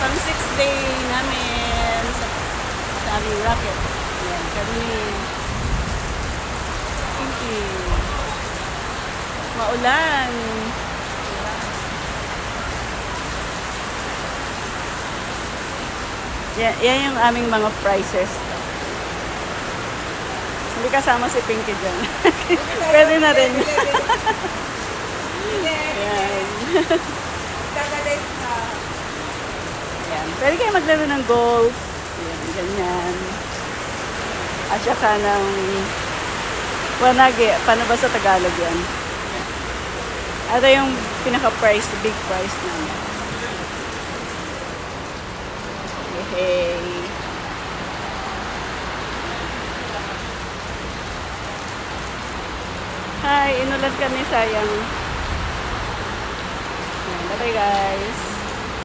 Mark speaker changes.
Speaker 1: pang 6-day namin sa aming racket. Yan, kami. Pinky. Maulan. Yan yung aming mga prices. Hindi kasama si Pinky dyan. Pwede na rin. Yan. Yan. Pwede kayo maglaro ng golf. Yan, ganyan. At saka ng wanagi. Paano ba sa Tagalog yan? Ito yung pinaka-price, big price namin. Hey. Hi, inulan kami sayang. Bye-bye guys.